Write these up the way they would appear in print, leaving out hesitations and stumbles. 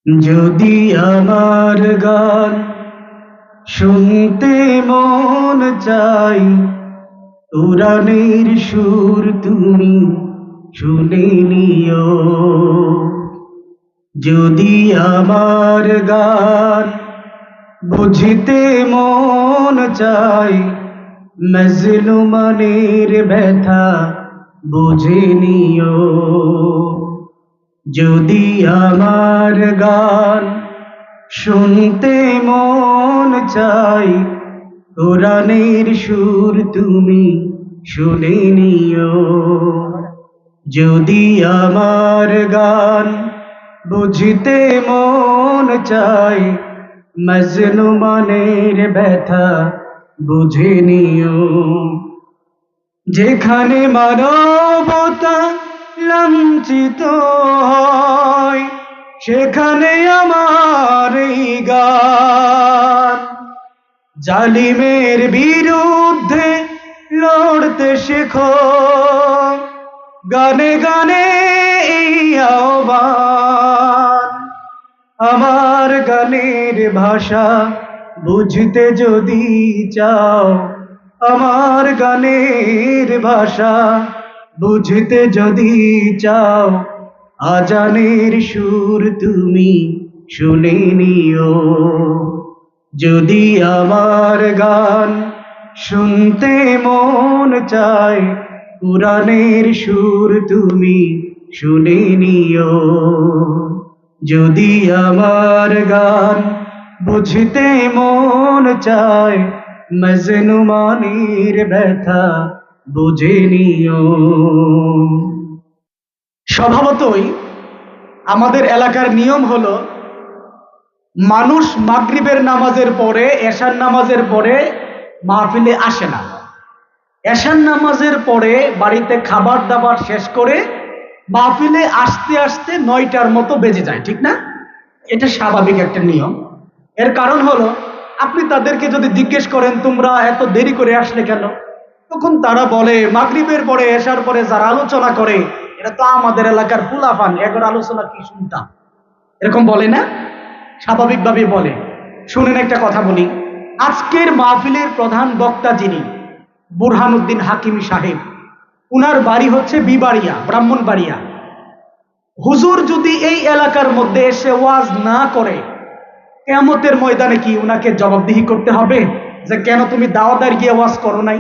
যদি আমার গান শুনতে মন চাই, কুরানের সুর তুমি শুনে নিও। যদি আমার গান বুঝতে মন চাই, মজলুমানের ব্যথা বুঝে নিও। যদি আমার গান শুনতে মন চাই, কোরআনের সুর তুমি শুনে নিও। যদি আমার গান বুঝতে মন চাই, মজলুমানের ব্যথা বুঝে নিও। যেখানে মানবতা লাঞ্ছিত হয়, সেখানে আমার এই গান। জালিমের বিরুদ্ধে লড়তে শেখো, গানে গানে এই আহ্বান। আমার গানের ভাষা বুঝতে যদি চাও, আমার গানের ভাষা বুঝতে যদি চাও, আজানের সুর তুমি শুনে নিও। যদি আমার গান শুনতে মন চায়, কুরানের সুর তুমি শুনে নিও। যদি আমার গান বুঝতে মন চায়, মজনুমানের ব্যথা বুঝে নিও। স্বভাবতই আমাদের এলাকার নিয়ম হলো, মানুষ মাগরিবের নামাজের পরে, এশার নামাজের পরে মাহফিলে আসে না। এশার নামাজের পরে বাড়িতে খাবার দাবার শেষ করে মাহফিলে আসতে আসতে 9টার মতো বেজে যায়, ঠিক না? এটা স্বাভাবিক একটা নিয়ম। এর কারণ হলো, আপনি তাদেরকে যদি জিজ্ঞেস করেন তোমরা এত দেরি করে আসলে কেন, তখন তারা বলে মাগরিবের পরে এশার পরে যারা আলোচনা করে এটা তো আমাদের এলাকার ফুলাফান, এগোর আলোচনা কি শুনতাম, এরকম বলে না? স্বাভাবিকভাবে বলে। শুনেন একটা কথা বলি, আজকের মাহফিলের প্রধান বক্তা যিনি, বুরহানুদ্দিন হাকিমি সাহেব, উনার বাড়ি হচ্ছে বিবাড়িয়া, ব্রাহ্মণবাড়িয়া। হুজুর যদি এই এলাকার মধ্যে এসে ওয়াজ না করে, কিয়ামতের ময়দানে কি উনাকে জবাবদিহি করতে হবে যে কেন তুমি দাওয়াদার গিয়ে ওয়াজ করো নাই?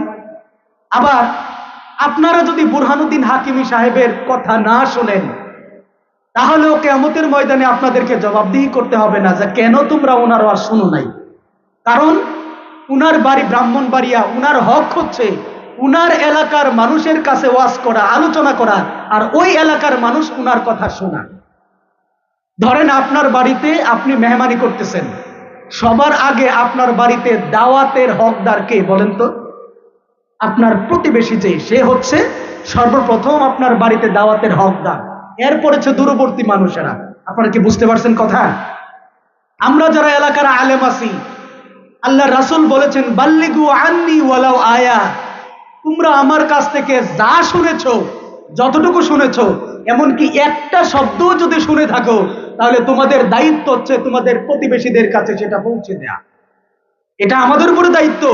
আবার আপনারা যদি বুরহানুদ্দিন হাকিমি সাহেবের কথা না শোনেন, তাহলেও কিয়ামতের ময়দানে আপনাদেরকে জবাবদিহি করতে হবে না যে কেন তোমরা ওনার ওয়াজ শুনো নাই। কারণ উনার বাড়ি ব্রাহ্মণবাড়িয়া, উনার হক হচ্ছে উনার এলাকার মানুষের কাছে ওয়াজ করা, আলোচনা করা, আর ওই এলাকার মানুষ উনার কথা শোনা। ধরেন আপনার বাড়িতে আপনি মেহমানি করতেছেন, সবার আগে আপনার বাড়িতে দাওয়াতের হকদার কে বলেন তো? আপনার প্রতিবেশী, যে সে হচ্ছে সর্বপ্রথম আপনার বাড়িতে দাওয়াতের হকদার। এরপরে হচ্ছে দূরবর্তী মানুষেরা। আপনারা কি বুঝতে পারছেন কথা? আমরা যারা এলাকার আলেম আছি, আল্লাহ রাসূল বলেছেন বাল্লিগু আন্নি ওয়ালাউ আয়া, তোমরা আমার কাছ থেকে যা শুনেছো, যতটুকু শুনেছো, এমনকি একটা শব্দও যদি শুনে থাকো, তাহলে তোমাদের দায়িত্ব হচ্ছে তোমাদের প্রতিবেশীদের কাছে সেটা পৌঁছে দেয়া। এটা আমাদের উপরে দায়িত্ব।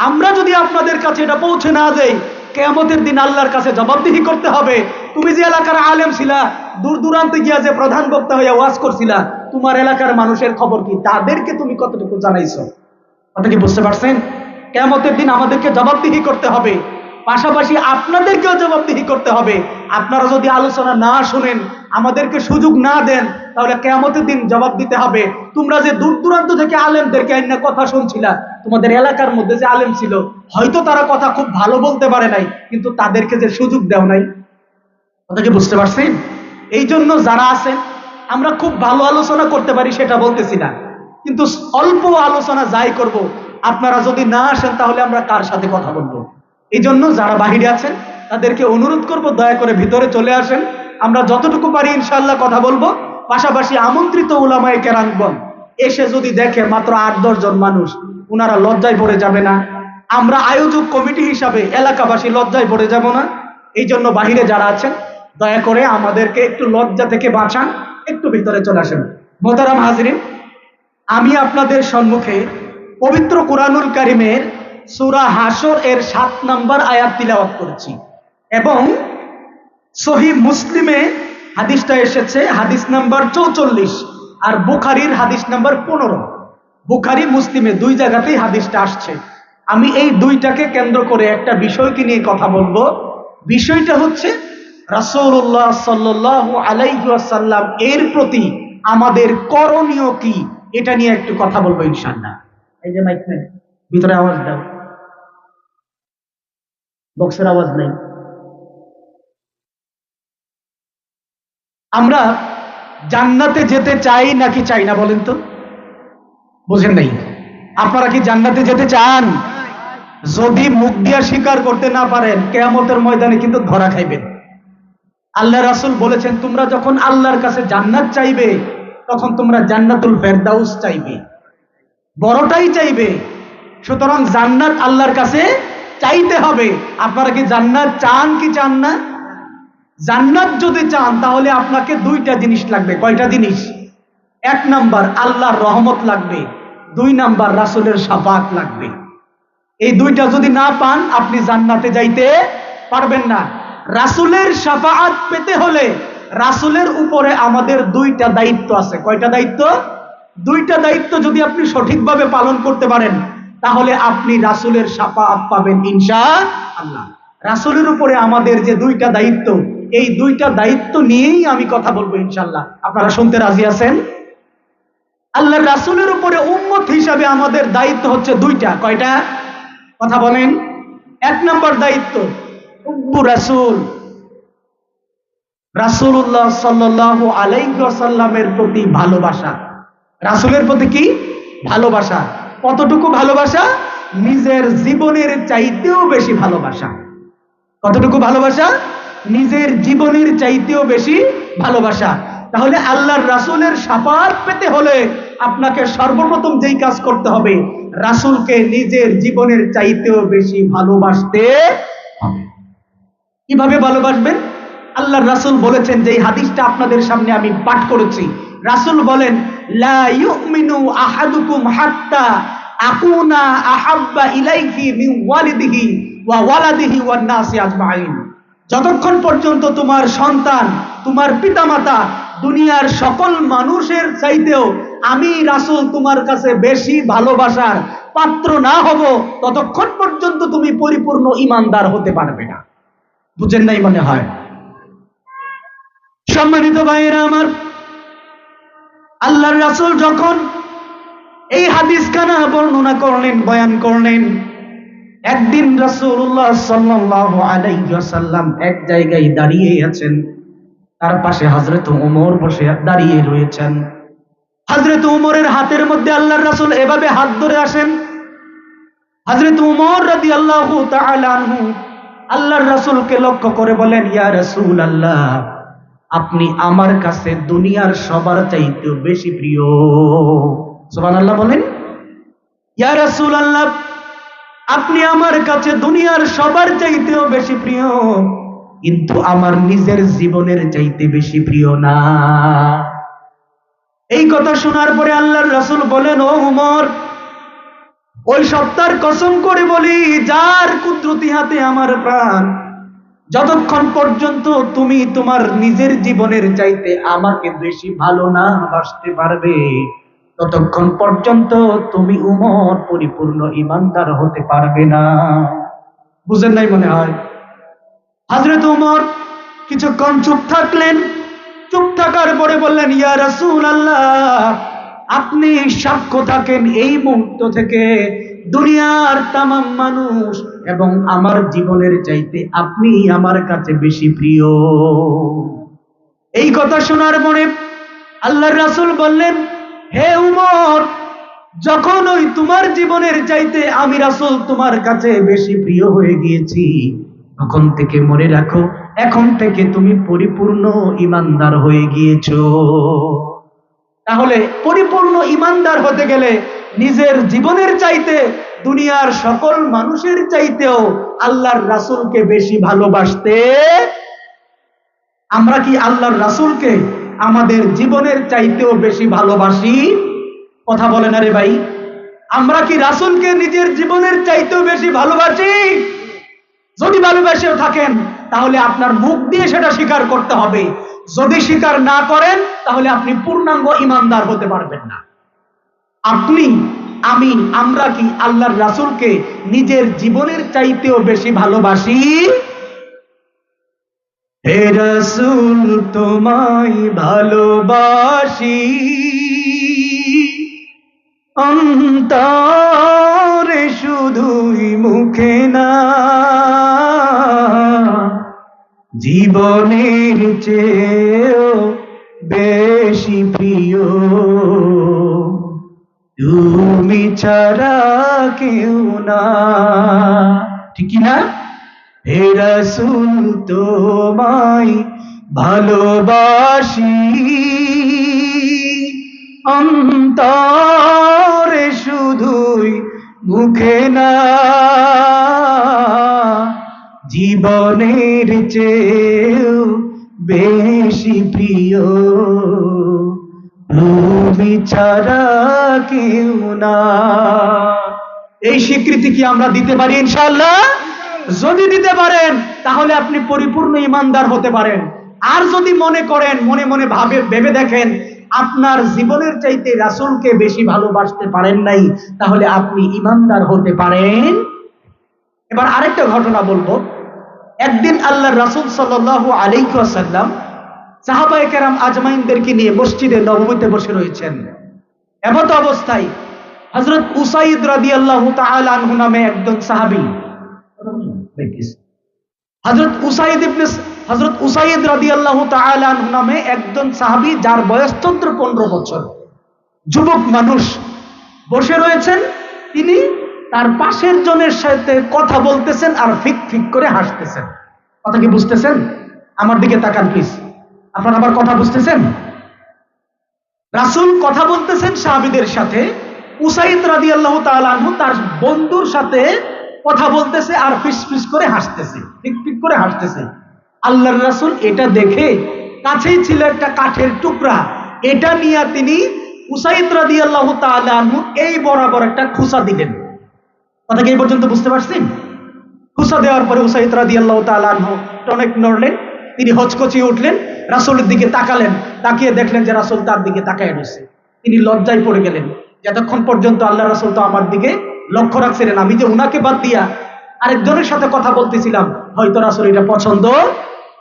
আমরা যদি আপনাদের কাছে এটা পৌঁছে না দেই, কিয়ামতের দিন আল্লাহর কাছে জবাবদিহি করতে হবে। তুমি যে এলাকার আলেম ছিলা, দূর দূরান্তে গিয়া যে প্রধান বক্তা হইয়া ওয়াজ করছিলা, তোমার এলাকার মানুষের খবর কি? তাদেরকে তুমি কতটুকু জানাইছো? কথা কি বুঝতে পারছেন? কিয়ামতের দিন আমাদেরকে জবাবদিহি করতে হবে, পাশাপাশি আপনাদেরকেও জবাবদিহি করতে হবে। আপনারা যদি আলোচনা না শুনেন, আমাদেরকে সুযোগ না দেন, তাহলে কিয়ামতের দিন জবাব দিতে হবে। তোমরা যে দূর দূরান্ত থেকে আলেমদেরকে আইনা কথা শুনছিলা, তোমাদের এলাকার মধ্যে যে আলেম ছিল, হয়তো তারা কথা খুব ভালো বলতে পারে নাই, কিন্তু তাদেরকে যে সুযোগ দেও নাই। কথা কি বুঝতে পারছেন? এই জন্য যারা আছেন, আমরা খুব ভালো আলোচনা করতে পারি সেটা বলতেছি না, কিন্তু অল্প আলোচনা যাই করব, আপনারা যদি না আসেন তাহলে আমরা কার সাথে কথা বলবো? এই জন্য যারা বাহিরে আছেন তাদেরকে অনুরোধ করব, দয়া করে ভিতরে চলে আসেন। আমরা যতটুকু পারি ইনশাআল্লাহ কথা বলবো। পাশাপাশি আমন্ত্রিত উলামায়ে কেরামগণ এসে যদি দেখে মাত্র 8-10 জন মানুষ, ওনারা লজ্জায় পড়ে যাবে না? আমরা আয়োজক কমিটি হিসাবে এলাকাবাসী লজ্জায় পড়ে যাব না? এই জন্য বাহিরে যারা আছেন দয়া করে আমাদেরকে একটু লজ্জা থেকে বাঁচান, একটু ভিতরে চলে আসেন। মোহতারাম হাজরিন, আমি আপনাদের সম্মুখে পবিত্র কুরআনুল কারীমের সূরা হাশর এর 7 নম্বর আয়াত তিলাওয়াত করেছি এবং সহিহ মুসলিমে হাদিসটা এসেছে হাদিস নাম্বার 44 আর বুখারীর হাদিস নাম্বার 15। বুখারী মুসলিমে দুই জায়গাতেই হাদিসটা আসছে। আমি এই দুইটাকে কেন্দ্র করে একটা বিষয়কে নিয়ে কথা বলবো। বিষয়টা হচ্ছে রাসূলুল্লাহ সাল্লাল্লাহু আলাইহি ওয়াসাল্লাম এর প্রতি আমাদের করণীয় কি, এটা নিয়ে একটু কথা বলবো ইনশাআল্লাহ। এই যে মাইক নেই, ভিতরে আওয়াজ দাও, বক্সের আওয়াজ নেই। আমরা জান্নাতে যেতে চাই নাকি চাই না বলেন তো? বুঝেন নাই? আপনারা কি জান্নাতে যেতে চান? যদি মুখ দিয়া স্বীকার করতে না পারেন, কিয়ামতের ময়দানে কিন্তু ধরা খাইবেন। আল্লাহ রাসূল বলেছেন, তোমরা যখন আল্লাহর কাছে জান্নাত চাইবে তখন তোমরা জান্নাতুল ফেরদাউস চাইবে, বড়টাই চাইবে। সুতরাং জান্নাত আল্লাহর কাছে চাইতে হবে। আপনারা কি জান্নাত চান কি চান না? জান্নাত যদি চান তাহলে আপনাকে দুইটা জিনিস লাগবে। কয়টা জিনিস? 1 নাম্বার আল্লাহর রহমত লাগবে, 2 নাম্বার রাসূলের শাফাআত লাগবে। এই দুইটা যদি না পান আপনি জান্নাতে যাইতে পারবেন না। রাসূলের শাফাআত পেতে হলে রাসূলের উপরে আমাদের দুইটা দায়িত্ব আছে। কয়টা দায়িত্ব? দুইটা দায়িত্ব যদি আপনি সঠিকভাবে পালন করতে পারেন তাহলে আপনি রাসূলের শাফাআত পাবেন ইনশাআল্লাহ। রাসূলের উপরে আমাদের যে দুইটা দায়িত্ব, এই দুইটা দায়িত্ব নিয়েই আমি কথা বলবো ইনশাআল্লাহ। আপনারা শুনতে রাজি আছেন? আল্লাহর রাসূলের উপরে উম্মত হিসাবে আমাদের দায়িত্ব হচ্ছে দুইটা। কয়টা? কথা বলেন। 1 নম্বর দায়িত্ব হুব্বু রাসূল, রাসূলুল্লাহ সাল্লাল্লাহু আলাইহি ওয়াসাল্লামের প্রতি ভালোবাসা। রাসূলের প্রতি কি? ভালোবাসা। কতটুকু ভালোবাসা? নিজের জীবনের চাইতেও বেশি ভালোবাসা। কতটুকু ভালোবাসা? নিজের জীবনের চাইতেও বেশি ভালোবাসা। তাহলে আল্লাহর রাসূলের শাফাআত পেতে হলে আপনাকে সর্বপ্রথম যেই কাজ করতে হবে, রাসূলকে নিজের জীবনের চাইতেও বেশি ভালোবাসতে হবে। কিভাবে ভালোবাসবেন? আল্লাহর রাসূল বলেছেন, যেই হাদিসটা আপনাদের সামনে আমি পাঠ করেছি, রাসূল বলেন, লা ইউমিনু আহাদুকুম হাত্তা আকুনা আহাব্বা ইলাইহি মিন ওয়ালিদিহি ওয়া ওয়ালাদিহি ওয়ান নাসি আজমাইন। যতক্ষণ পর্যন্ত তোমার সন্তান, তোমার পিতামাতা, দুনিয়ার সকল মানুষের চাইতেও আমি রাসূল তোমার কাছে বেশি ভালোবাসার পাত্র না হব, ততক্ষণ পর্যন্ত তুমি পরিপূর্ণ ঈমানদার হতে পারবে না। বুঝেন নাই মনে হয়? সম্মানিত ভাইরা আমার, আল্লাহর রাসূল যখন এই হাদিসখানা বর্ণনা করলেন, বয়ান করলেন, একদিন রাসূলুল্লাহ সাল্লাল্লাহু আলাইহি ওয়াসাল্লাম এক জায়গায় দাঁড়িয়ে আছেন, তার পাশে হযরত ওমর বসে দাঁড়িয়ে রয়েছেন। হযরত ওমরের হাতের মধ্যে আল্লাহর রাসূল এভাবে হাত ধরে আসেন। হযরত ওমর রাদিয়াল্লাহু তাআলা আনহু আল্লাহর রাসূলকে লক্ষ্য করে বলেন, ইয়া রাসূলুল্লাহ, আপনি আমার কাছে দুনিয়ার সবার চাইতেও বেশি প্রিয়। সুবহানাল্লাহ বলেন। ইয়া রাসূলুল্লাহ, আপনি আমার কাছে দুনিয়ার সবার চাইতেও বেশি প্রিয়, কিন্তু আমার নিজের জীবনের চাইতে বেশি প্রিয় না। এই কথা শোনার পরে আল্লাহর রাসূল বলেন, ও ওমর, ওই সত্তার কসম করে বলি যার কুদরতি হাতে আমার প্রাণ, যতক্ষণ পর্যন্ত তুমি তোমার নিজের জীবনের চাইতে আমাকে বেশি ভালো না বাসতে পারবে, ততক্ষণ পর্যন্ত তুমি উমর পরিপূর্ণ ঈমানদার হতে পারবে না। বুঝেন নাই মনে হয়? হযরত উমর কিছুক্ষণ চুপ থাকলেন। চুপ থাকার পরে বললেন, ইয়া রাসূলুল্লাহ, আপনি সাক্ষ্য থাকেন এই মুহূর্ত থেকে দুনিয়ার তামাম মানুষ এবং আমার জীবনের চাইতে আপনি আমার কাছে বেশি প্রিয়। এই কথা শোনার পরে আল্লাহর রাসূল বললেন, হে উমর, যখন ওই তোমার জীবনের চাইতে আমি রাসূল তোমার কাছে বেশি প্রিয় হয়ে গিয়েছি, তখন থেকে মনে রাখো, এখন থেকে তুমি পরিপূর্ণ ঈমানদার হয়ে গিয়েছো। তাহলে পরিপূর্ণ ঈমানদার হতে গেলে নিজের জীবনের চাইতে দুনিয়ার সকল মানুষের চাইতেও আল্লাহর রাসূলকে বেশি ভালোবাসতে। আমরা কি আল্লাহর রাসূলকে আমাদের জীবনের চাইতেও বেশি ভালোবাসি? কথা বলেন আরে ভাই, আমরা কি রাসূলকে নিজের জীবনের চাইতেও বেশি ভালোবাসি? যদি ভালোবাসেও থাকেন তাহলে আপনার মুখ দিয়ে সেটা স্বীকার করতে হবে। যদি স্বীকার না করেন তাহলে আপনি পূর্ণাঙ্গ ঈমানদার হতে পারবেন না। আপনি, আমি, আমরা কি আল্লাহর রাসূলকে নিজের জীবনের চাইতেও বেশি ভালোবাসি? হে রাসূল তোমায় ভালোবাসি, অন্তরে শুধুই মুখে না, জীবনের চেয়েও বেশি প্রিয়, তুমি ছাড়া কেউ না। ঠিক কি না? হে রাসূল তোমায় ভালোবাসি, অন্তরে শুধুই মুখে না, জীবনের চেয়েও বেশি প্রিয়, তুমি ছাড়া কেউ না। এই স্বীকৃতি কি আমরা দিতে পারি ইনশাআল্লাহ? যদি দিতে পারেন তাহলে আপনি পরিপূর্ণ ঈমানদার হতে পারেন। আর যদি মনে করেন, মনে মনে ভেবে দেখেন আপনার জীবনের চাইতে রাসূলকে বেশি ভালোবাসতে পারেন নাই, তাহলে আপনি ঈমানদার হতে পারেন। এবার আরেকটা ঘটনা বলবো। একদিন আল্লাহর রাসূল সাল্লাল্লাহু আলাইহি ওয়াসাল্লাম সাহাবায়ে কেরাম আজমাইনদেরকে নিয়ে মসজিদে নববীতে বসে রয়েছেন। এমত অবস্থায় হযরত উসাইদ রাদিয়াল্লাহু তাআলা আনহু নামে একজন সাহাবী, হযরত উসাইদ রাদিয়াল্লাহু তাআলা আনহু নামে একজন সাহাবী, যার বয়স 14-15 বছর, যুবক মানুষ বসে রয়েছেন। তিনি তার পাশের জনের সাথে কথা বলতেছেন আর ফিক ফিক করে হাসতেছেন। কথা কি বুঝতেছেন? আমার দিকে তাকান প্লিজ, আপনারা আমার কথা বুঝতেছেন? রাসূল কথা বলতেছেন সাহাবীদের সাথে, উসাইদ রাদিয়াল্লাহু তাআলা আনহু তার বন্ধুর সাথে কথা বলতেছে আর ফিস ফিস করে হাসতেছে, ফিক ফিক করে হাসতেছে। আল্লাহর রাসূল এটা দেখে, কাছেই ছিল একটা কাঠের টুকরা, এটা নিয়ে তিনি উসাইদ রাদিয়াল্লাহু তাআলা আনহু এই বরাবর একটা খুসা দিলেন। কথা কি এই পর্যন্ত বুঝতে পারছেন? খুসা দেওয়ার পরে উসাইদ রাদিয়াল্লাহু তাআলা আনহু অনেক নড়লেন, তিনি হচকচিয়ে উঠলেন, রাসূলের দিকে তাকালেন, তাকিয়ে দেখলেন যে রাসূল তার দিকে তাকায় রয়েছে। তিনি লজ্জায় পড়ে গেলেন, যতক্ষণ পর্যন্ত আল্লাহ রাসূল তো আমার দিকে লক্ষ্য রাখছিলেন, আমি যে উনাকে বাদ দিয়া আরেকজনের সাথে কথা বলতেছিলাম, হয়তো রাসূল এটা পছন্দ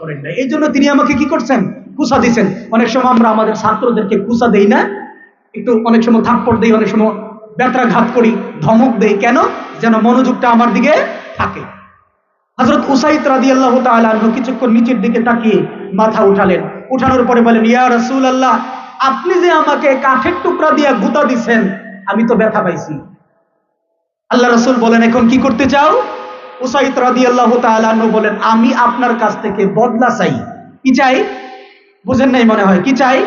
করেন না। এই জন্য তিনি আমাকে কি করছেন? খুসা দিচ্ছেন। অনেক সময় আমরা আমাদের ছাত্রদেরকে খুসা দেই না, একটু অনেক সময় থাপ্পড় দেই, অনেক সময় ব্যত্রাঘাত করি, ধমক দেই, কেন? যেন মনোযোগটা আমার দিকে থাকে। হযরত উসাইদ রাদিয়াল্লাহু তাআলা আনহু কিছুক্ষণ নিচের দিকে তাকিয়ে মাথা উঠালেন, উঠানোর পরে বলেন, ইয়া রাসূলুল্লাহ, আপনি যে আমাকে কাঠের টুকরা দিয়ে গুতা দিচ্ছেন, আমি তো ব্যথা পাইছি। আল্লাহ রাসূল বলেন, এখন কি করতে চাও? উসাইদ রাদিয়াল্লাহু তাআলা আনহু বলেন, আমি আপনার কাছ থেকে বদলা চাই। কি চাই? বুঝেন নাই মনে হয়। কি চাই?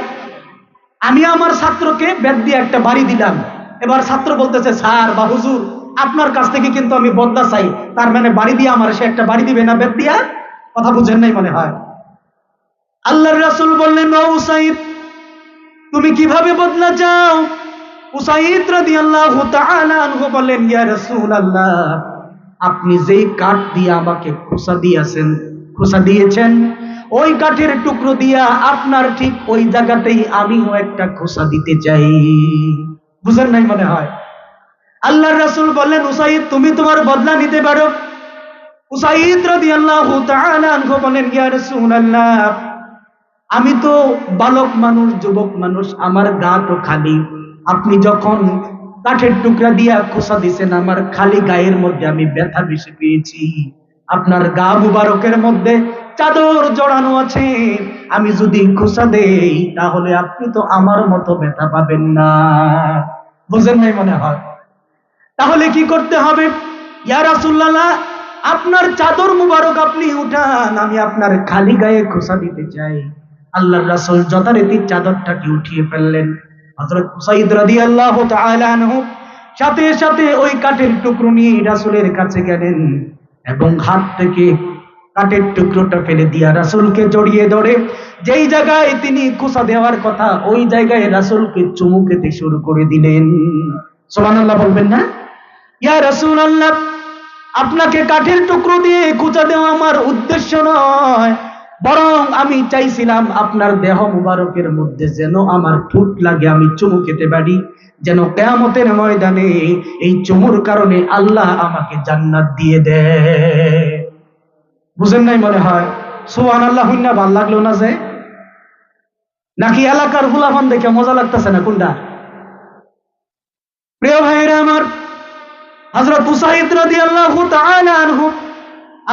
আমি আমার ছাত্রকে বেত দিয়ে একটা বাড়ি দিলাম, এবার ছাত্র বলতেছে, স্যার বা হুজুর, আপনার কাছ থেকে কিন্তু আমি বদলা চাই। তার মানে বাড়ি দিয়ে আমার সে একটা বাড়ি দিবে না বেত দিয়া? কথা বুঝেন নাই মনে হয়। আল্লাহর রাসূল বললেন, ও উসাইদ, তুমি কিভাবে বদলা চাও? উসাইদ রাদিয়াল্লাহু তাআলা আনহু বললেন, ইয়া রাসূলুল্লাহ, আপনি যেই কাঠ দিয়ে আমাকে খোসা দিয়েছেন, ওই কাঠের টুকরো দিয়া আপনার ঠিক ওই জায়গাতেই আমিও একটা খোসা দিতে চাই। বুঝেন নাই মনে হয়। আল্লাহর রাসূল বললেন, উসাইদ, তুমি তোমার বদলা নিতে পারো। উসাইদ রাদিয়াল্লাহু তাআলা আনহু বলেন, ইয়া রাসূলুল্লাহ, আমি তো বালক মানুষ, যুবক মানুষ, আমার গা তো খালি। আপনি যখন কাঠের টুকরা দিয়া খোসা দিছেন, আমার খালি গায়ের মধ্যে আমি ব্যথা বেশি পেয়েছি। আপনার গা মুবারকের মধ্যে চাদর জড়ানো আছে, আমি যদি খোসা দেই তাহলে আপনি তো আমার মতো ব্যথা পাবেন না। বুঝেন নাই মনে হয়। তাহলে কি করতে হবে? ইয়া রাসূলুল্লাহ, আপনার চাদর মুবারক আপনি উঠান, আমি আপনার খালি গায়ে খোসা দিতে চাই। আল্লাহর রাসূল যথারীতি চাদরটাকে উঠিয়ে ফেললেন। হযরত উসাইদ রাদিয়াল্লাহু তাআলা আনহু সাথে সাথে ওই কাঠের টুকরো নিয়ে রাসূলের কাছে গেলেন এবং হাত থেকে কাঠের টুকরোটা ফেলে দিয়া রাসূলকে জড়িয়ে ধরে যেই জায়গায় তিনি কুসা দেওয়ার কথা ওই জায়গায় রাসূলকে চুমু খেতে শুরু করে দিলেন। সুবহানাল্লাহ বলবেন না? ইয়া রাসূলুল্লাহ, আপনাকে কাঠের টুকরো দিয়ে কুচা দেওয়া আমার উদ্দেশ্য নয়, বরং আমি চাইছিলাম আপনার দেহ মুবারকের মধ্যে যেন আমার ঠোঁট লাগে, আমি চুমু খেতে পারি, যেন কিয়ামতের ময়দানে এই চুমুর কারণে আল্লাহ আমাকে জান্নাত দিয়ে দেয়। বুঝেন নাই মনে হয়? সুবহানাল্লাহ হইনা ভাল লাগলো না যে? নাকি এলাকার ফুলাফান দেখে মজা লাগতেছে না কোনটা? প্রিয় ভাইরা আমার, হযরত উসাইদ রাদিয়াল্লাহু তাআলা আনহু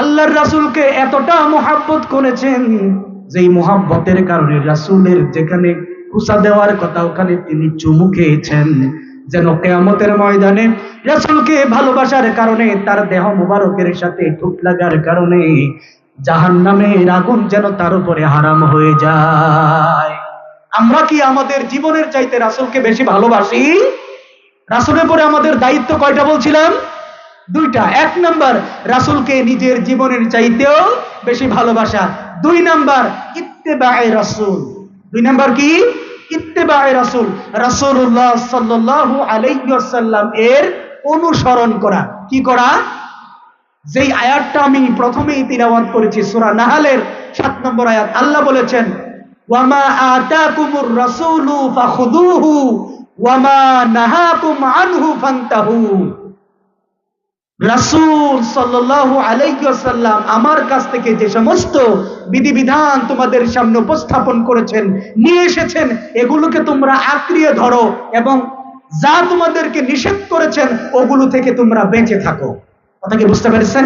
আল্লাহর রাসূলকে এতটা মুহাব্বত করেছেন যেই মুহাব্বতের কারণে রাসূলের যেখানে কুসা দেওয়ার কথা ওখানে তিনি চুমু খেয়েছেন, যেন কিয়ামতের ময়দানে রাসূলকে ভালোবাসার কারণে তার দেহ মুবারকের সাথে ঠোঁট লাগার কারণে জাহান্নামের আগুন যেন তার উপরে হারাম হয়ে যায়। আমরা কি আমাদের জীবনের চাইতে রাসূলকে বেশি ভালোবাসি? রাসূলের পরে আমাদের দায়িত্ব কয়টা বলছিলাম? দুইটা। এক নাম্বার, রাসূলকে নিজের জীবনের চাইতেও বেশি ভালোবাসা। দুই নাম্বার, ইত্তেবায়ে রাসূল। দুই নাম্বার কি? ইত্তেবায়ে রাসূল। রাসূলুল্লাহ সাল্লাল্লাহু আলাইহি ওয়াসাল্লাম এর অনুসরণ করা। কি করা? যেই আয়াতটা আমি প্রথমেই তিলাওয়াত করেছি সূরা নাহলের 7 নম্বর আয়াত, আল্লাহ বলেছেন, ওয়ামা আতাকুমুর রাসূলু ফাখুযুহু ওয়ামা নাহাকুম আনহু ফান্তাহু। রাসূল সাল্লাল্লাহু আলাইহি ওয়াসাল্লাম আমার কাছ থেকে যে সমস্ত বিধিবিধান তোমাদের সামনে উপস্থাপন করেছেন, নিয়ে এসেছেন, এগুলোকে তোমরা আঁকড়িয়ে ধরো এবং যা তোমাদেরকে নিষেধ করেছেন ওগুলো থেকে তোমরা বেঁচে থাকো। কথা কি বুঝতে পেরেছেন?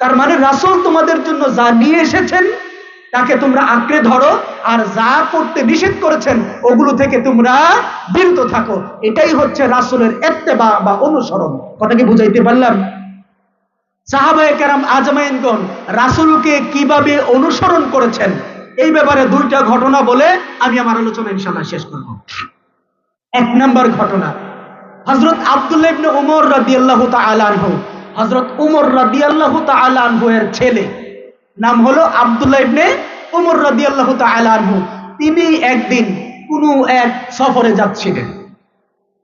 তার মানে রাসূল তোমাদের জন্য যা নিয়ে এসেছেন তাকে তোমরা আঁকড়ে ধরো, আর যা করতে নিষেধ করেছেন ওগুলো থেকে তোমরা বিরত থাকো। এটাই হচ্ছে রাসূলের ইত্তেবা বা অনুসরণ। কথা কি বুঝাইতে পারলাম? সাহাবায়ে কেরাম আজমাইনগণ রাসূলকে কিভাবে অনুসরণ করেছেন এই ব্যাপারে দুইটা ঘটনা বলে আমি আমার আলোচনা ইনশাআল্লাহ শেষ করব। এক নাম্বার ঘটনা, হযরত আব্দুল্লাহ ইবনে ওমর রাদিয়াল্লাহু তাআলা আনহু, হযরত ওমর রাদিয়াল্লাহু তাআলা আনহু এর ছেলে, নাম হলো আব্দুল্লাহ ইবনে ওমর রাদিয়াল্লাহু তাআলা আনহু। তিনি একদিন কোনো এক সফরে যাচ্ছিলেন,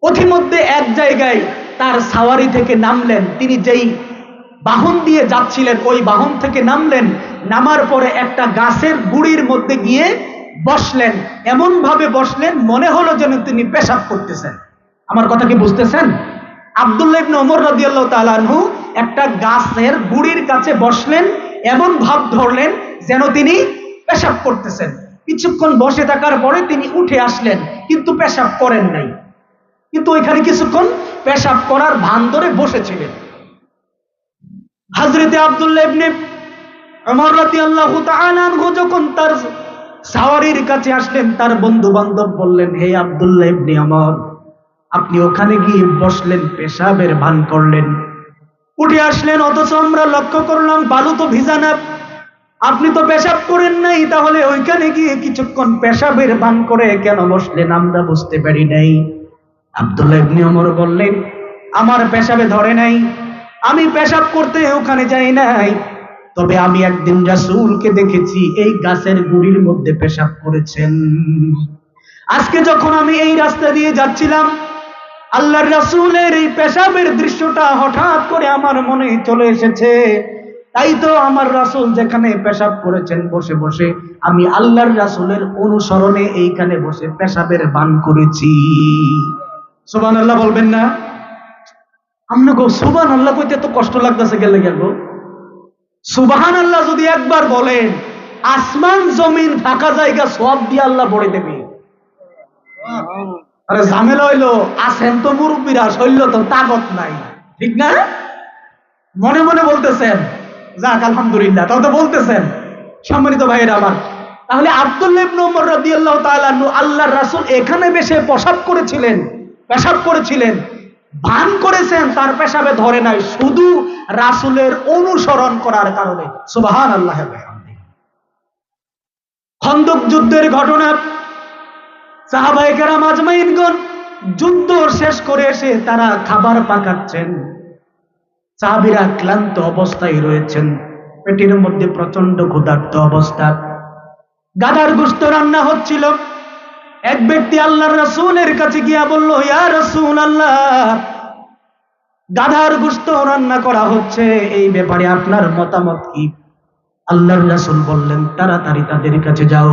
পথিমধ্যে এক জায়গায় তার সাওয়ারি থেকে নামলেন। তিনি যেই বাহন দিয়ে যাচ্ছিলেন ওই বাহন থেকে নামলেন, নামার পরে একটা গাছের গুড়ির মধ্যে গিয়ে বসলেন। এমন ভাবে বসলেন মনে হলো যেন তিনি পেশাব করতেছেন। আমার কথা কি বুঝতেছেন? আব্দুল্লাহ ইবনে ওমর রাদিয়াল্লাহু তাআলা আনহু একটা গাছের গুড়ির কাছে বসলেন, এমন ভাব ধরলেন যেন তিনি পেশাব করতেছেন। কিছুক্ষণ বসে থাকার পরে তিনি উঠে আসলেন, কিন্তু পেশাব করেন নাই, কিন্তু ওইখানে কিছুক্ষণ পেশাব করার ভান ধরে বসেছিলেন। হযরতে আব্দুল্লাহ ইবনে ওমর রাদিয়াল্লাহু তাআলা আনহু যখন তার সাওয়ারির কাছে আসলেন, তার বন্ধু বান্ধব বললেন, হে আব্দুল্লাহ ইবনে ওমর, আপনি ওখানে গিয়ে বসলেন, পেশাবের ভান করলেন, উঠে আসলেন, অথচ আমরা লক্ষ্য করলাম বালু তো ভিজা না, আপনি তো পেশাব করেন নাই, তাহলে ওইখানে গিয়ে কিছুক্ষণ পেশাবের ভান করে কেন বসলেন আমরা বুঝতে পারি নাই। আব্দুল্লাহ ইবনে ওমর বললেন, আমার পেশাবে ধরে নাই, আমি পেশাব করতে ওখানে যাই নাই, তবে আমি একদিন রাসূলকে দেখেছি এই গাছের গুড়ির মধ্যে পেশাব করেছেন। আজকে যখন আমি এই রাস্তা দিয়ে যাচ্ছিলাম, আল্লাহর রাসূলের এই পেশাবের দৃশ্যটা হঠাৎ করে আমার মনে চলে এসেছে। তাই তো আমার রাসূল যেখানে পেশাব করেছেন বসে বসে, আমি আল্লাহর রাসূলের অনুসরণে এইখানে বসে পেশাবের ভান করেছি। সুবহানাল্লাহ বলবেন না? আমরা গো সুবহানাল্লাহ কইতে এত কষ্ট লাগতেছে গেলে গেল। সুবহানাল্লাহ যদি একবার বলেন, আসমান জমিন ফাঁকা জায়গা সব দিয়ে আল্লাহ ভরে দেবে। আরে ঝামেলা হইলো, আছেন তো মুরব্বীরা, শৈল্য তো তাগত নাই, ঠিক না? মনে মনে বলতেছেন, যাক আলহামদুলিল্লাহ, তাও তো বলতেছেন। সম্মানিত ভাইয়েরা আমার, তাহলে আব্দুল্লাহ ইবনে ওমর রাদিয়াল্লাহু তাআলা আনহু আল্লাহর রাসূল এখানে বসে পেশাব করেছিলেন, ভান করেছেন, তার পেশাবে ধরে নাই, শুধু রাসূলের অনুসরণ করার কারণে। সুবহানাল্লাহ। খন্দক যুদ্ধের ঘটনা, সাহাবায়ে কেরাম আজমাইনগণ যুদ্ধ শেষ করে এসে তারা খাবার পাকাচ্ছেন, সাহাবীরা ক্লান্ত অবস্থায় রয়েছেন, পেটের মধ্যে প্রচন্ড ক্ষুধার্ত অবস্থা, গাধার গোশত রান্না হচ্ছিল। এক ব্যক্তি আল্লাহর রাসূলের কাছে গিয়া বলল, ইয়া রাসূলুল্লাহ, গাধার গোশত রান্না করা হচ্ছে, এই ব্যাপারে আপনার মতামত কি? আল্লাহর রাসূল বললেন, তাড়াতাড়ি তাদের কাছে যাও,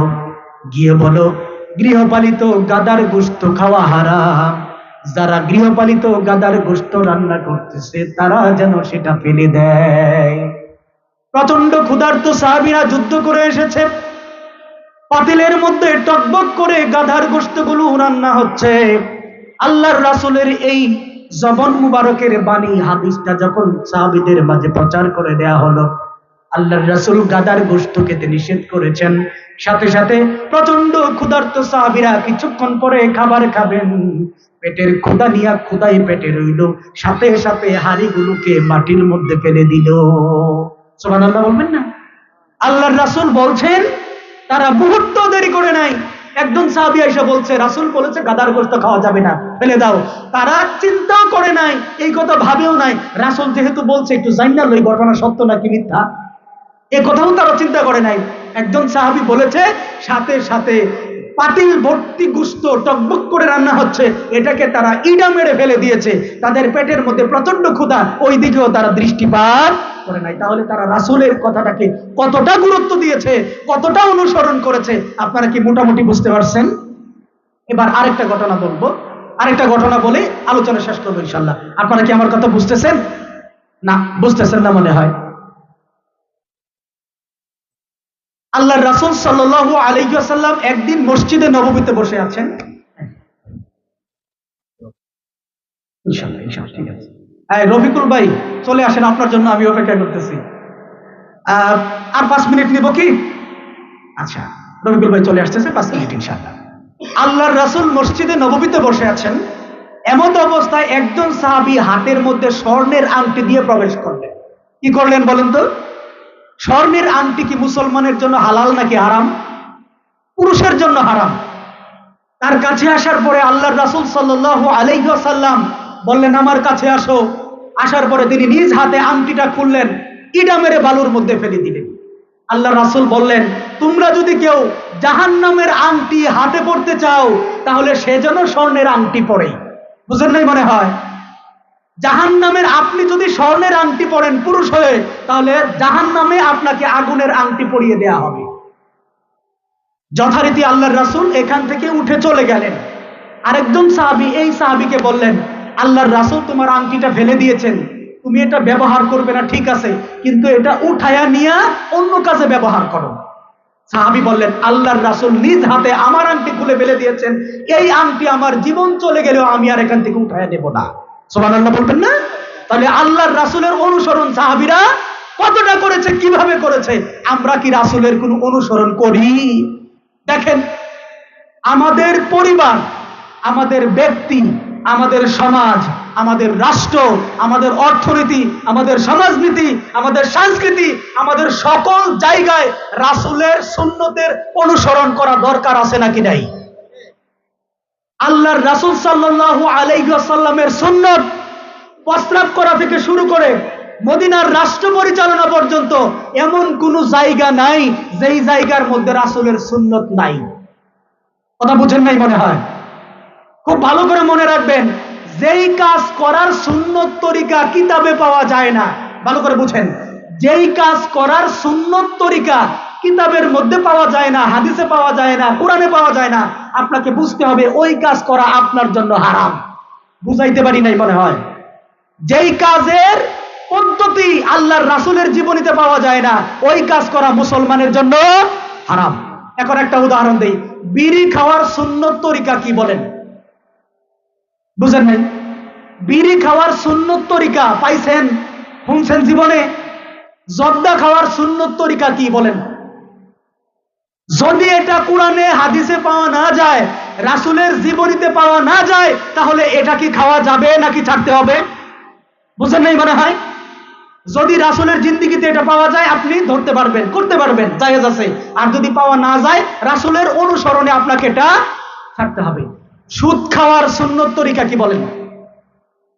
গিয়ে বলো গৃহপালিত গাধার গোশত খাওয়া হারাম, যারা গৃহপালিত গাধার গোশত রান্না করতেছে তারা যেন সেটা ফেলে দেয়। প্রচন্ড ক্ষুধার্ত সাহাবীরা যুদ্ধ করে এসেছে, পাতিলের মধ্যে টকবক করে গাধার গোশতগুলো রান্না হচ্ছে। আল্লাহর রাসূলের এই জবান মুবারকের বাণী হাদিসটা যখন সাহাবীদের মাঝে প্রচার করে দেয়া হলো, আল্লাহর রাসূল গাধার গোশত খেতে নিষেধ করেছেন। সাথে সাথে প্রচন্ড ক্ষুধার্ত সাহাবীরা কিছুক্ষণ পরে খাবার খাবেন, পেটের ক্ষুধা নিয়ে ক্ষুধায় পেটে রইল, সাথে সাথে হাড়িগুলোকে মাটির মধ্যে ফেলে দিল। সুবহানাল্লাহ বলবেন না? আল্লাহর রাসূল বলছেন, তারা মুহূর্ত দেরি করে নাই। একজন সাহাবী এসে বলছে, রাসূল বলেছে গাধার গোশত খাওয়া যাবে না, ফেলে দাও। তারা চিন্তাও করে নাই, এই কথা ভাবেও নাই, রাসূল যেহেতু বলছে একটু জাইনা লই ঘটনা সত্য নাকি মিথ্যা, এ কথাও তারা চিন্তা করে নাই। একজন সাহাবী বলেছে, সাথে সাথে পাতিল ভর্তি গোশত টকবক করে রান্না হচ্ছে, এটাকে তারা ইডা মেরে ফেলে দিয়েছে। তাদের পেটের মধ্যে প্রচন্ড ক্ষুধা, ওই দিকেও তারা দৃষ্টিপাত করে নাই। তাহলে তারা রাসূলের কথাটাকে কতটা গুরুত্ব দিয়েছে, কতটা অনুসরণ করেছে, আপনারা কি মোটামুটি বুঝতে পারছেন? এবার আরেকটা ঘটনা বলবো, আরেকটা ঘটনা বলে আলোচনা শেষ করবো ইনশাল্লাহ। আপনারা কি আমার কথা বুঝতেছেন? না বুঝতেছেন না মনে হয়। আল্লাহর রাসূল সাল্লাল্লাহু আলাইহি ওয়াসাল্লাম একদিন মসজিদে নববীতে বসে আছেন। ইনশাআল্লাহ ইনশাআল্লাহ ঠিক আছে। রফিকুল ভাই চলে আসেন, আপনার জন্য আমি অপেক্ষা করতেছি। আর 5 মিনিট নিব কি? আচ্ছা, রফিকুল ভাই চলে আসতেছে, 5 মিনিট ইনশাআল্লাহ। আল্লাহর রাসূল মসজিদে নববীতে বসে আছেন, এমন অবস্থায় একজন সাহাবী হাতের মধ্যে স্বর্ণের আংটি দিয়ে প্রবেশ করলেন। কি করলেন বলেন তো? স্বর্ণের আংটি কি মুসলমানের জন্য হালাল নাকি হারাম? পুরুষের জন্য হারাম। তার কাছে আসার পরে আল্লাহর রাসূল সাল্লাল্লাহু আলাইহি ওয়াসাল্লাম বললেন, আমার কাছে আসো। আসার পরে তিনি নিজ হাতে আংটিটা খুললেন, ইটা মেরে বালুর মধ্যে ফেলে দিলেন। আল্লাহর রাসূল বললেন, তোমরা যদি কেউ জাহান্নামের আংটি হাতে পড়তে চাও, তাহলে সে যেন স্বর্ণের আংটি পরে। বুঝেন নাই মনে হয়? জাহান্নামের, আপনি যদি স্বর্ণের আংটি পরেন পুরুষ হয়ে, তাহলে জাহান্নামে আপনাকে আগুনের আংটি পরিয়ে দেয়া হবে। যথারীতি আল্লাহর রাসূল এখান থেকে উঠে চলে গেলেন। আরেকজন সাহাবী এই সাহাবীকে বললেন, আল্লাহর রাসূল তোমার আংটিটা ফেলে দিয়েছেন, তুমি এটা ব্যবহার করবে না ঠিক আছে, কিন্তু এটা উঠায়া নিয়ে অন্য কাজে ব্যবহার করো। সাহাবী বললেন, আল্লাহর রাসূল নিজ হাতে আমার আংটি খুলে ফেলে দিয়েছেন, এই আংটি আমার জীবন চলে গেলেও আমি আর এখান থেকে উঠায়া নেব না। সুবহানাল্লাহ বলবেন না? তাহলে আল্লাহর রাসূলের অনুসরণ সাহাবীরা কতটা করেছে, কিভাবে করেছে, আমরা কি রাসূলের কোনো অনুসরণ করি? দেখেন, আমাদের পরিবার, আমাদের ব্যক্তি, আমাদের সমাজ, আমাদের রাষ্ট্র, আমাদের অর্থনীতি, আমাদের সমাজনীতি, আমাদের সংস্কৃতি, আমাদের সকল জায়গায় রাসূলের সুন্নতের অনুসরণ করা দরকার আছে নাকি নাই? আল্লাহর রাসূল সাল্লাল্লাহু আলাইহি ওয়াসাল্লামের সুন্নত প্রস্তাব করা থেকে শুরু করে মদিনার রাষ্ট্র পরিচালনা পর্যন্ত এমন কোন জায়গা নাই যেই জায়গার মধ্যে রাসূলের সুন্নত নাই। কথা বুঝেন নাই মনে হয়? খুব ভালো করে মনে রাখবেন, যেই কাজ করার সুন্নত তরিকা কিতাবে পাওয়া যায় না, ভালো করে বুঝেন, যেই কাজ করার সুন্নত তরিকা কিতাবের মধ্যে পাওয়া যায় না, হাদিসে পাওয়া যায় না, কোরআনে পাওয়া যায় না, আপনাকে বুঝতে হবে ওই কাজ করা আপনার জন্য হারাম। বুঝাইতে পারি নাই মনে হয়? যেই কাজের পদ্ধতি আল্লাহর রাসূলের জীবনীতে পাওয়া যায় না, ওই কাজ করা মুসলমানের জন্য হারাম। এখন একটা উদাহরণ দেই, বিড়ি খাওয়ার সুন্নত তরিকা কি বলেন? বুঝেন নাই? বিড়ি খাওয়ার সুন্নত তরিকা পাইছেন, শুনছেন জীবনে? জর্দা খাওয়ার সুন্নত তরিকা কি বলেন? যদি এটা কোরআনে হাদিসে পাওয়া না যায়, রাসূলের জীবনীতে পাওয়া না যায়, তাহলে এটা কি খাওয়া যাবে নাকি ছাড়তে হবে? বুঝেন নাই মনে হয়? যদি রাসূলের জিন্দেগিতে এটা পাওয়া যায়, আপনি ধরতে পারবেন, করতে পারবেন, জায়েজ আছে। আর যদি পাওয়া না যায়, রাসূলের অনুসরণে আপনাকে এটা ছাড়তে হবে। সুদ খাওয়ার সুন্নত তরিকা কি বলেন?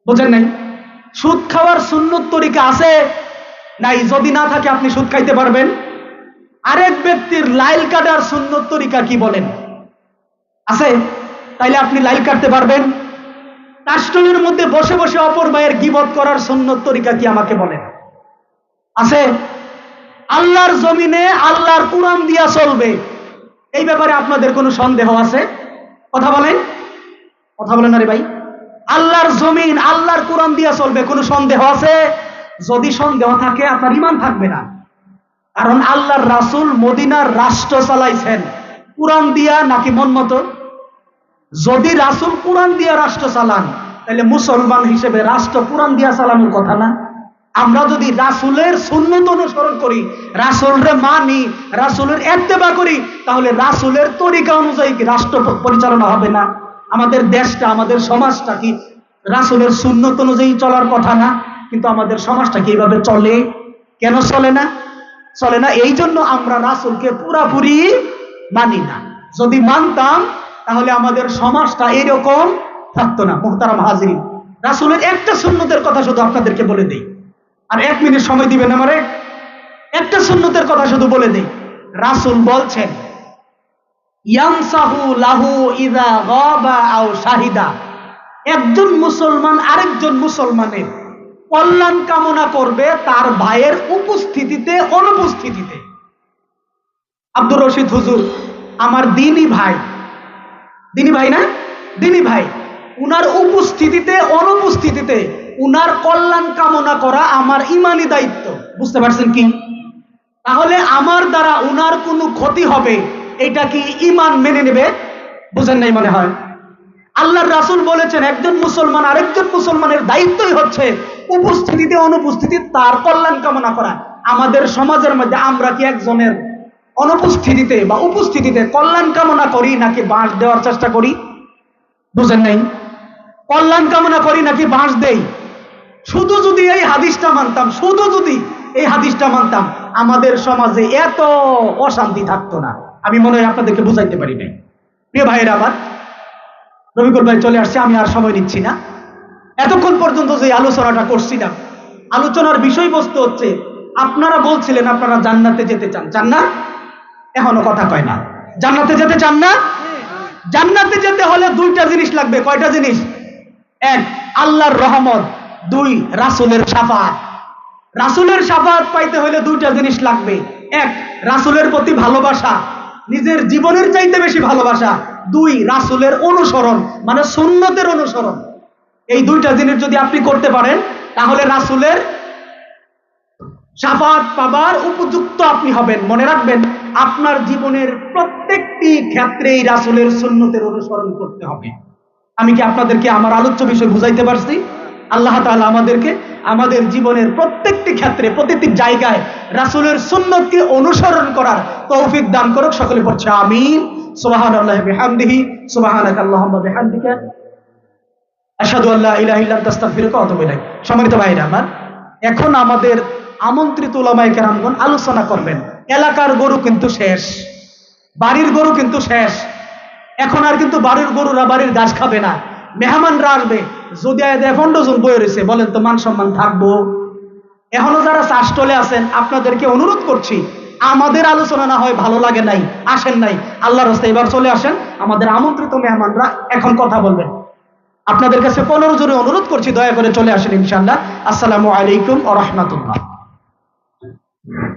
বুঝেন নাই? সুদ খাওয়ার সুন্নত তরিকা আছে, নাই। যদি না থাকে আপনি সুদ খাইতে পারবেন? আরেক ব্যক্তির লাইল কাটার সুন্নত তরিকা কি বলেন? আছে? তাইলে আপনি লাইল কাটতে পারবেন? কাস্টমের মধ্যে বসে বসে অপর ভাইয়ের গীবত করার সুন্নত তরিকা কি আমাকে বলেন? আছে? আল্লাহর জমিনে আল্লাহর কুরআন দিয়া চলবে, এই ব্যাপারে আপনাদের কোনো সন্দেহ আছে? কথা বলেন, কথা বলেন। আরে ভাই, আল্লাহর জমিন আল্লাহর কুরআন দিয়া চলবে, কোনো সন্দেহ আছে? যদি সন্দেহ থাকে আপনার ঈমান থাকবে না। কারণ আল্লাহর রাসূল মদিনার রাষ্ট্র চালাইছেন কুরআন দিয়া নাকি মন মতো? যদি রাসূল কুরআন দিয়া রাষ্ট্র চালান, তাহলে মুসলমান হিসেবে রাষ্ট্র কুরআন দিয়া চালানোর কথা না? আমরা যদি রাসূলের সুন্নত অনুসরণ করি, রাসূলরে মানি, রাসূলের ইত্তেবা করি, তাহলে রাসূলের তরিকা অনুযায়ী কি রাষ্ট্র পরিচালনা হবে না? আমাদের দেশটা, আমাদের সমাজটা কি রাসূলের সুন্নত অনুযায়ী চলার কথা না? কিন্তু আমাদের সমাজটা কি এইভাবে চলে? কেন চলে না? চলে না এই জন্য আমরা রাসূলকে পুরাপুরি মানি না। যদি মানতাম তাহলে আমাদের সমাজটা এরকম থাকতো না। মুহতারাম হাজিরিন, রাসূলের একটা সুন্নতের কথা শুধু আপনাদেরকে বলে দেই, আর 1 মিনিট সময় দিবেন আমারে। একটা সুন্নতের কথা শুধু বলে দেই। রাসূল বলছেন, ইয়ামসাহু লাহু ইযা গাবা আও শাহিদা, একজন মুসলমান আরেকজন মুসলমানের কল্যাণ কামনা করবে তার ভাইয়ের উপস্থিতিতে অনুপস্থিতিতে। আব্দুর রশিদ হুজুর আমার দ্বীনি ভাই, দ্বীনি ভাই না, দ্বীনি ভাই, উনার উপস্থিতিতে অনুপস্থিতিতে উনার কল্যাণ কামনা করা আমার ঈমানি দায়িত্ব। বুঝতে পারছেন কি? তাহলে আমার দ্বারা উনার কোনো ক্ষতি হবে, এটা কি ঈমান মেনে নেবে? বুঝেন নাই মনে হয়। আল্লাহর রাসূল বলেছেন একজন মুসলমান আরেকজন মুসলমানের দায়িত্বই হচ্ছে উপস্থিতিতে অনুপস্থিতিতে তার কল্যাণ কামনা করা। আমাদের সমাজের মধ্যে আমরা কি একজনের অনুপস্থিতিতে বা উপস্থিতিতে কল্যাণ কামনা করি নাকি বাঁশ দেওয়ার চেষ্টা করি? বুঝেন নাই? কল্যাণ কামনা করি নাকি বাঁশ দেই? শুধু যদি এই হাদিসটা মানতাম, শুধু যদি এই হাদিসটা মানতাম, আমাদের সমাজে এত অশান্তি থাকতো না। আমি মনে হয় আপনাদেরকে বুঝাইতে পারি নাই। প্রিয় ভাইয়েরা আমার, রবিকুল ভাই চলে আসছে, আমি আর সময় নিচ্ছি না। এতক্ষণ পর্যন্ত যে আলোচনাটা করছিলাম, আলোচনার বিষয়বস্তু হচ্ছে আপনারা বলছিলেন আপনারা জান্নাতে যেতে চান, চান না? এখনো কথা কয় না। জান্নাতে যেতে চান না? জান্নাতে যেতে হলে 2টা জিনিস লাগবে। কয়টা জিনিস? 1, আল্লাহর রহমত। 2, রাসূলের শাফাআত। রাসূলের শাফাআত পাইতে হলে 2টা জিনিস লাগবে। 1, রাসূলের প্রতি ভালোবাসা, নিজের জীবনের চাইতে বেশি ভালোবাসা। 2, রাসূলের অনুসরণ, মানে সুন্নতের অনুসরণ। এই 2টা জিনিস যদি আপনি করতে পারেন, তাহলে রাসূলের শাফাআত পাবার উপযুক্ত আপনি হবেন। মনে রাখবেন, আপনার জীবনের প্রত্যেকটি ক্ষেত্রেই রাসূলের সুন্নতের অনুসরণ করতে হবে। আমি কি আপনাদেরকে আমার আলোচ্য বিষয় বুঝাইতে পারছি? আল্লাহ তাআলা আমাদেরকে আমাদের জীবনের প্রত্যেকটি ক্ষেত্রে, প্রতিটি জায়গায় রাসূলের সুন্নতকে অনুসরণ করার তৌফিক দান করুক। সকলে পড়ছে আমিন। সুবহানাল্লাহি বিহামদিহি, সুবহানাকাল্লাহুম্মা বিহামদিকা, আশহাদু আল্লা ইলাহা ইল্লা আনতা আস্তাগফিরুকা ওয়া আতুবু ইলাইক। সম্মানিত ভাইরা আমার, এখন আমাদের আমন্ত্রিত উলামায়ে কেরামগণ আলোচনা করবেন। এলাকার গরু কিন্তু শেষ, বাড়ির গরু কিন্তু শেষ। এখন আর কিন্তু বাড়ির গরুরা বাড়ির ঘাস খাবে না, মেহমানরা আসবে। যদি 15 জন বয়ে রয়েছে, বলেন তো মান সম্মান থাকবো? এখনো যারা চাষটলে আছেন, আপনাদেরকে অনুরোধ করছি, আমাদের আলোচনা না হয় ভালো লাগে নাই, আসেন নাই, আল্লাহর রাস্তায় এবার চলে আসেন। আমাদের আমন্ত্রিত মেহমানরা এখন কথা বলবেন। আপনাদের কাছে 15 জোরে অনুরোধ করছি, দয়া করে চলে আসেন ইনশাআল্লাহ। আসসালামু আলাইকুম ওয়া রাহমাতুল্লাহ।